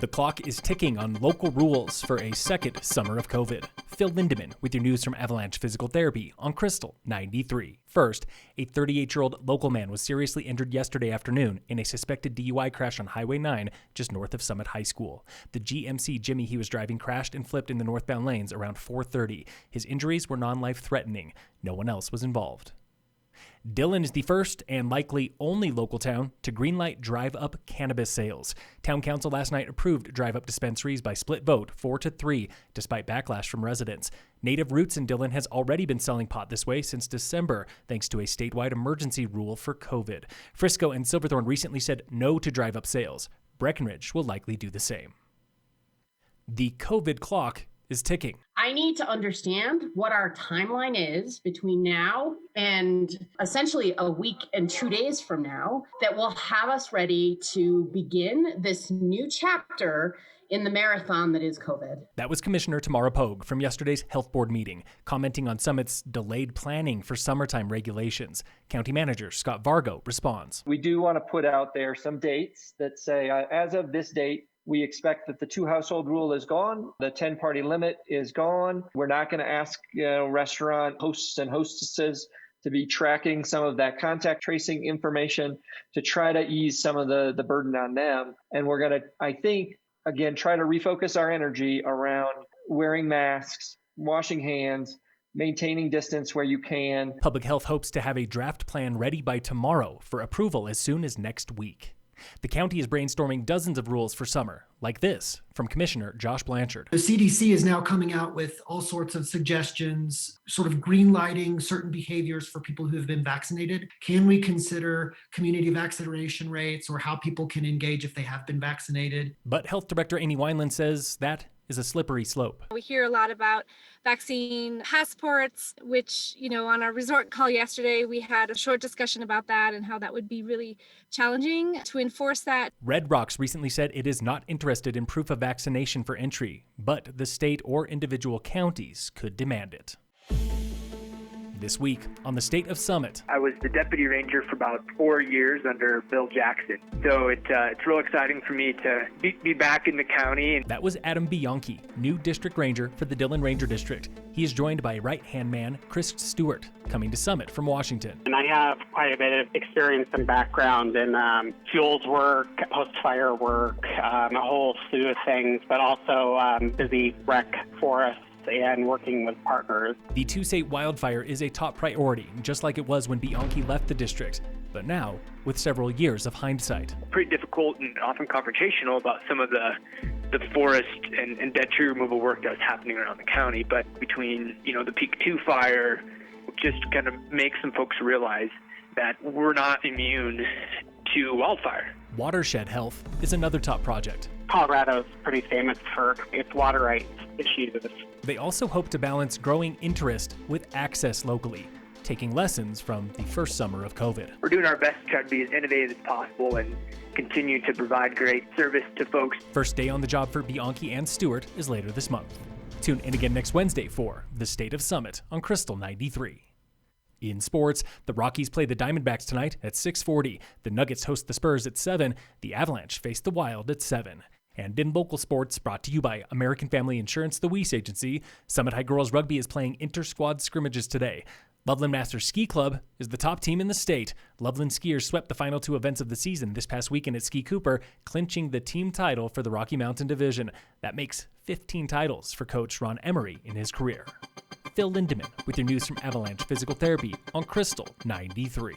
The clock is ticking on local rules for a second summer of COVID. Phil Lindeman with your news from Avalanche Physical Therapy on Krystal 93. First, a 38-year-old local man was seriously injured yesterday afternoon in a suspected DUI crash on Highway 9 just north of Summit High School. The GMC Jimmy he was driving crashed and flipped in the northbound lanes around 4:30. His injuries were non-life-threatening. No one else was involved. Dillon is the first and likely only local town to greenlight drive-up cannabis sales. Town council last night approved drive-up dispensaries by split vote 4-3, despite backlash from residents. Native Roots in Dillon has already been selling pot this way since December, thanks to a statewide emergency rule for COVID. Frisco and Silverthorne recently said no to drive-up sales. Breckenridge will likely do the same. The COVID clock is ticking. I need to understand what our timeline is between now and essentially a week and 2 days from now that will have us ready to begin this new chapter in the marathon that is COVID. That was Commissioner Tamara Pogue from yesterday's Health Board meeting, commenting on Summit's delayed planning for summertime regulations. County Manager Scott Vargo responds. We do want to put out there some dates that say, as of this date, we expect that the 2-household rule is gone. The 10-party limit is gone. We're not going to ask restaurant hosts and hostesses to be tracking some of that contact tracing information to try to ease some of the burden on them. And we're going to, I think, again, try to refocus our energy around wearing masks, washing hands, maintaining distance where you can. Public Health hopes to have a draft plan ready by tomorrow for approval as soon as next week. The county is brainstorming dozens of rules for summer, like this from Commissioner Josh Blanchard. The CDC is now coming out with all sorts of suggestions, sort of green lighting certain behaviors for people who have been vaccinated. Can we consider community vaccination rates or how people can engage if they have been vaccinated? But Health Director Amy Wineland says that is a slippery slope. We hear a lot about vaccine passports, which, on our resort call yesterday, we had a short discussion about that and how that would be really challenging to enforce that. Red Rocks recently said it is not interested in proof of vaccination for entry, but the state or individual counties could demand it. This week on the State of Summit. I was the deputy ranger for about 4 years under Bill Jackson. So it's real exciting for me to be back in the county. That was Adam Bianchi, new district ranger for the Dillon Ranger District. He is joined by right-hand man Chris Stewart, coming to Summit from Washington. And I have quite a bit of experience and background in fuels work, post-fire work, a whole slew of things, but also busy rec forests and working with partners. The two-state wildfire is a top priority, just like it was when Bianchi left the district, but now with several years of hindsight. Pretty difficult and often confrontational about some of the forest and dead tree removal work that was happening around the county, but between the Peak 2 fire, just kind of makes some folks realize that we're not immune to wildfire. Watershed health is another top project. Colorado's pretty famous for its water rights issues. They also hope to balance growing interest with access locally, taking lessons from the first summer of COVID. We're doing our best to try to be as innovative as possible and continue to provide great service to folks. First day on the job for Bianchi and Stewart is later this month. Tune in again next Wednesday for the State of Summit on Krystal 93. In sports, the Rockies play the Diamondbacks tonight at 6:40. The Nuggets host the Spurs at 7. The Avalanche face the Wild at 7. And in local sports, brought to you by American Family Insurance, the Weiss Agency, Summit High Girls Rugby is playing inter-squad scrimmages today. Loveland Masters Ski Club is the top team in the state. Loveland skiers swept the final 2 events of the season this past weekend at Ski Cooper, clinching the team title for the Rocky Mountain Division. That makes 15 titles for Coach Ron Emery in his career. Phil Lindeman with your news from Avalanche Physical Therapy on Krystal 93.